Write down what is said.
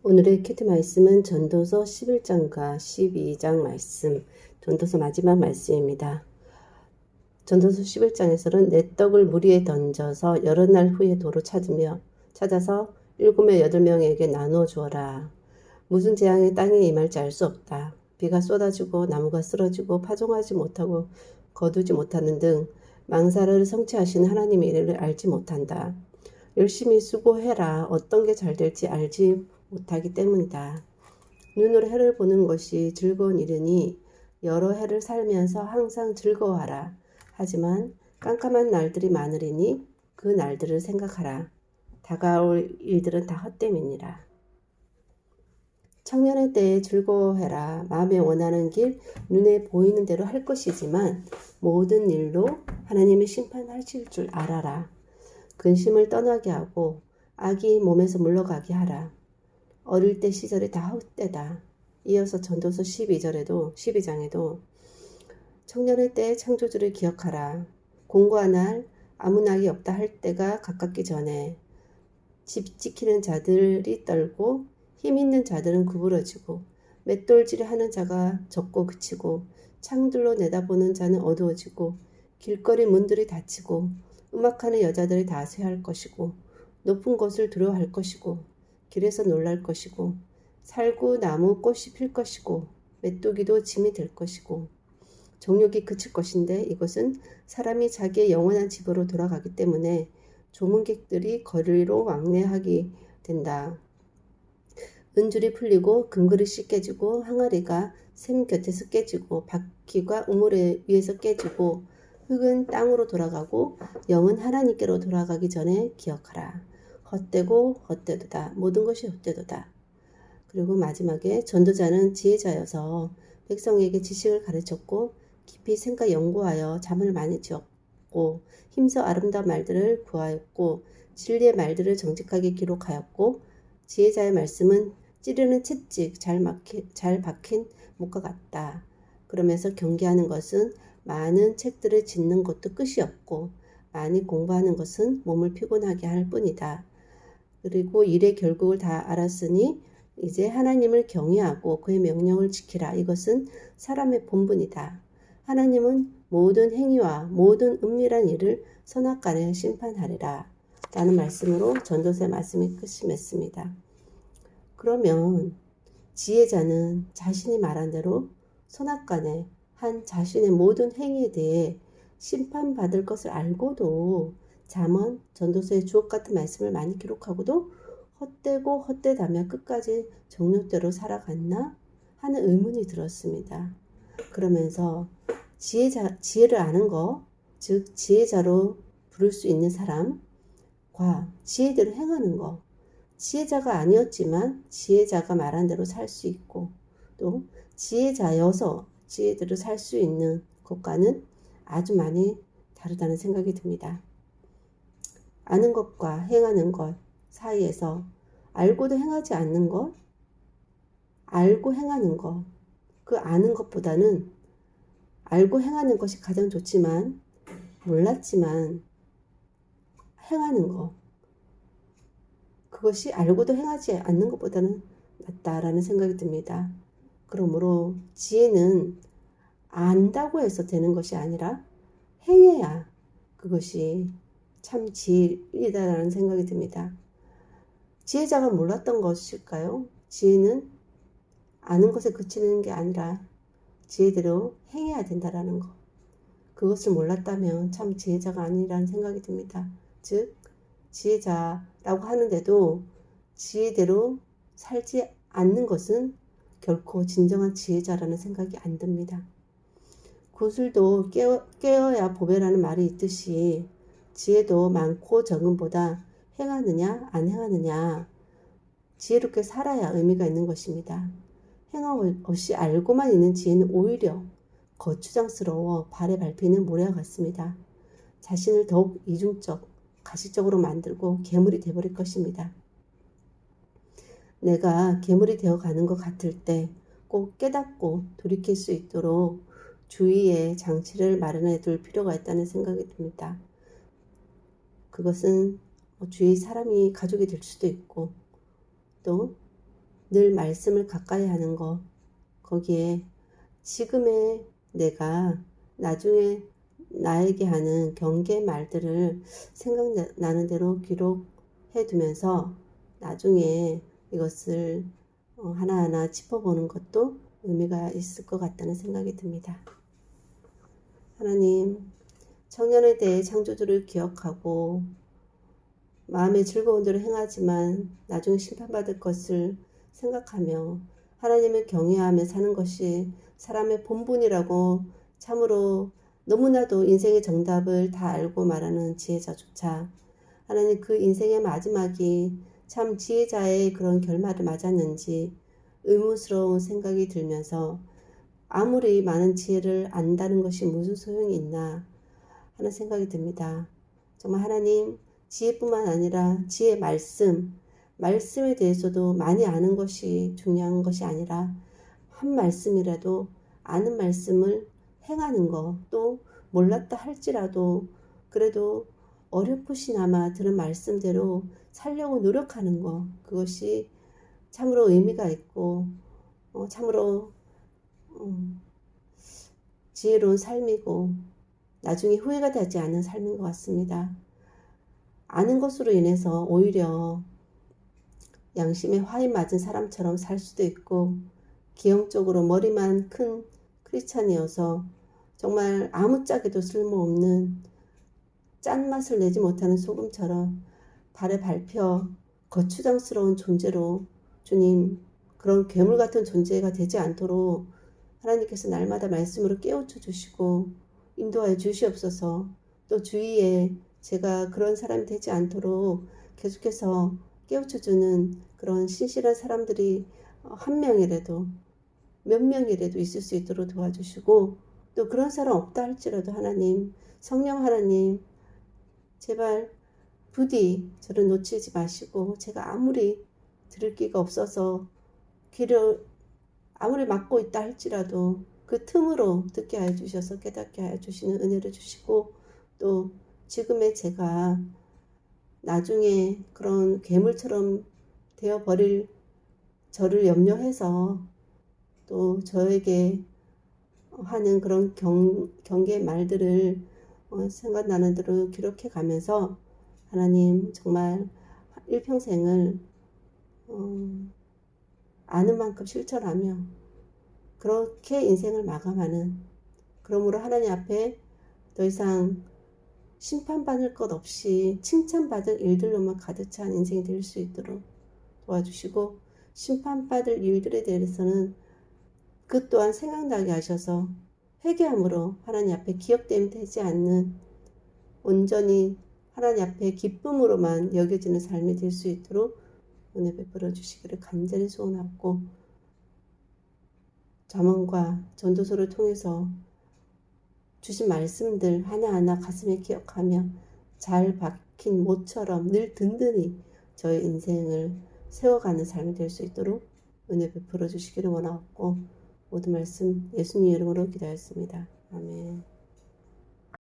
오늘의 키트 말씀은 전도서 11장과 12장 말씀, 전도서 마지막 말씀입니다. 전도서 11장에서는 내 떡을 물 위에 던져서 여러 날 후에 도로 찾아서 7명 8명에게 나누어 주어라. 무슨 재앙이 땅에 임할지 알 수 없다. 비가 쏟아지고 나무가 쓰러지고 파종하지 못하고 거두지 못하는 등 망사를 성취하신 하나님의 일을 알지 못한다. 열심히 수고해라. 어떤 게 잘 될지 알지 못하기 때문이다. 눈으로 해를 보는 것이 즐거운 일이니 여러 해를 살면서 항상 즐거워하라. 하지만 깜깜한 날들이 많으리니 그 날들을 생각하라. 다가올 일들은 다 헛됨이니라. 청년의 때에 즐거워해라. 마음에 원하는 길, 눈에 보이는 대로 할 것이지만 모든 일로 하나님이 심판하실 줄 알아라. 근심을 떠나게 하고 악이 몸에서 물러가게 하라. 어릴 때 시절이 다 헛되다. 이어서 전도서 12장에도 청년의 때의 창조주를 기억하라. 공고한 날 아무 낙이 없다 할 때가 가깝기 전에 집 지키는 자들이 떨고 힘 있는 자들은 구부러지고 맷돌질을 하는 자가 적고 그치고 창들로 내다보는 자는 어두워지고 길거리 문들이 닫히고 음악하는 여자들이 다 쇠할 것이고 높은 곳을 두려워할 것이고 길에서 놀랄 것이고 살구 나무 꽃이 필 것이고 메뚜기도 짐이 될 것이고 정욕이 그칠 것인데 이것은 사람이 자기의 영원한 집으로 돌아가기 때문에 조문객들이 거리로 왕래하게 된다. 은줄이 풀리고 금그릇이 깨지고 항아리가 샘 곁에서 깨지고 바퀴가 우물 위에서 깨지고 흙은 땅으로 돌아가고 영은 하나님께로 돌아가기 전에 기억하라. 헛되고 헛되도다. 모든 것이 헛되도다. 그리고 마지막에 전도자는 지혜자여서 백성에게 지식을 가르쳤고 깊이 생각 연구하여 잠을 많이 지었고 힘써 아름다운 말들을 구하였고 진리의 말들을 정직하게 기록하였고 지혜자의 말씀은 찌르는 채찍 잘 박힌 목과 같다. 그러면서 경계하는 것은 많은 책들을 짓는 것도 끝이 없고 많이 공부하는 것은 몸을 피곤하게 할 뿐이다. 그리고 일의 결국을 다 알았으니 이제 하나님을 경외하고 그의 명령을 지키라. 이것은 사람의 본분이다. 하나님은 모든 행위와 모든 은밀한 일을 선악간에 심판하리라. 라는 말씀으로 전도서의 말씀이 끝이 맺습니다. 그러면 지혜자는 자신이 말한 대로 선악간에 한 자신의 모든 행위에 대해 심판받을 것을 알고도 잠언 전도서의 주옥같은 말씀을 많이 기록하고도 헛되고 헛되다며 끝까지 정욕대로 살아갔나 하는 의문이 들었습니다. 그러면서 지혜를 아는 것, 즉 지혜자로 부를 수 있는 사람과 지혜대로 행하는 것, 지혜자가 아니었지만 지혜자가 말한 대로 살 수 있고 또 지혜자여서 지혜대로 살 수 있는 것과는 아주 많이 다르다는 생각이 듭니다. 아는 것과 행하는 것 사이에서 알고도 행하지 않는 것, 알고 행하는 것, 그 아는 것보다는 알고 행하는 것이 가장 좋지만 몰랐지만 행하는 것, 그것이 알고도 행하지 않는 것보다는 낫다라는 생각이 듭니다. 그러므로 지혜는 안다고 해서 되는 것이 아니라 행해야 그것이 참 지혜이다라는 생각이 듭니다. 지혜자가 몰랐던 것일까요? 지혜는 아는 것에 그치는 게 아니라 지혜대로 행해야 된다라는 것. 그것을 몰랐다면 참 지혜자가 아니라는 생각이 듭니다. 즉 지혜자라고 하는데도 지혜대로 살지 않는 것은 결코 진정한 지혜자라는 생각이 안 듭니다. 구슬도 깨어야 보배라는 말이 있듯이 지혜도 많고 적음보다 행하느냐 안 행하느냐 지혜롭게 살아야 의미가 있는 것입니다. 행함 없이 알고만 있는 지혜는 오히려 거추장스러워 발에 밟히는 모래와 같습니다. 자신을 더욱 이중적, 가시적으로 만들고 괴물이 되어버릴 것입니다. 내가 괴물이 되어가는 것 같을 때 꼭 깨닫고 돌이킬 수 있도록 주위에 장치를 마련해 둘 필요가 있다는 생각이 듭니다. 그것은 주위 사람이 가족이 될 수도 있고 또 늘 말씀을 가까이 하는 것, 거기에 지금의 내가 나중에 나에게 하는 경계 말들을 생각나는 대로 기록해 두면서 나중에 이것을 하나하나 짚어보는 것도 의미가 있을 것 같다는 생각이 듭니다. 하나님, 청년에 대해 창조주를 기억하고 마음의 즐거운 대로 행하지만 나중에 심판받을 것을 생각하며 하나님을 경외하며 사는 것이 사람의 본분이라고 참으로 너무나도 인생의 정답을 다 알고 말하는 지혜자조차 하나님 그 인생의 마지막이 참 지혜자의 그런 결말을 맞았는지 의문스러운 생각이 들면서 아무리 많은 지혜를 안다는 것이 무슨 소용이 있나 하는 생각이 듭니다. 정말 하나님 지혜뿐만 아니라 지혜 말씀에 대해서도 많이 아는 것이 중요한 것이 아니라 한 말씀이라도 아는 말씀을 행하는 것, 또 몰랐다 할지라도 그래도 어렴풋이나마 들은 말씀대로 살려고 노력하는 것, 그것이 참으로 의미가 있고 참으로 지혜로운 삶이고 나중에 후회가 되지 않는 삶인 것 같습니다. 아는 것으로 인해서 오히려 양심에 화인 맞은 사람처럼 살 수도 있고 기형적으로 머리만 큰 크리스찬이어서 정말 아무짝에도 쓸모없는 짠맛을 내지 못하는 소금처럼 발에 밟혀 거추장스러운 존재로 주님 그런 괴물 같은 존재가 되지 않도록 하나님께서 날마다 말씀으로 깨우쳐 주시고 인도하여 주시옵소서. 또 주위에 제가 그런 사람이 되지 않도록 계속해서 깨우쳐주는 그런 신실한 사람들이 한 명이라도 몇 명이라도 있을 수 있도록 도와주시고 또 그런 사람 없다 할지라도 하나님 성령 하나님 제발 부디 저를 놓치지 마시고 제가 아무리 들을 기가 없어서 귀를 아무리 막고 있다 할지라도 그 틈으로 듣게 하여 주셔서 깨닫게 하여 주시는 은혜를 주시고 또 지금의 제가 나중에 그런 괴물처럼 되어버릴 저를 염려해서 또 저에게 하는 그런 경계 말들을 생각나는 대로 기록해 가면서 하나님 정말 일평생을 아는 만큼 실천하며 그렇게 인생을 마감하는 그러므로 하나님 앞에 더 이상 심판받을 것 없이 칭찬받을 일들로만 가득 찬 인생이 될 수 있도록 도와주시고 심판받을 일들에 대해서는 그 또한 생각나게 하셔서 회개함으로 하나님 앞에 기억됨이 되지 않는 온전히 하나님 앞에 기쁨으로만 여겨지는 삶이 될 수 있도록 은혜 베풀어 주시기를 간절히 소원하고 잠언과 전도서를 통해서 주신 말씀들 하나하나 가슴에 기억하며 잘 박힌 못처럼 늘 든든히 저의 인생을 세워가는 삶이 될 수 있도록 은혜 베풀어 주시기를 원하고 모든 말씀 예수님 이름으로 기도하였습니다. 아멘.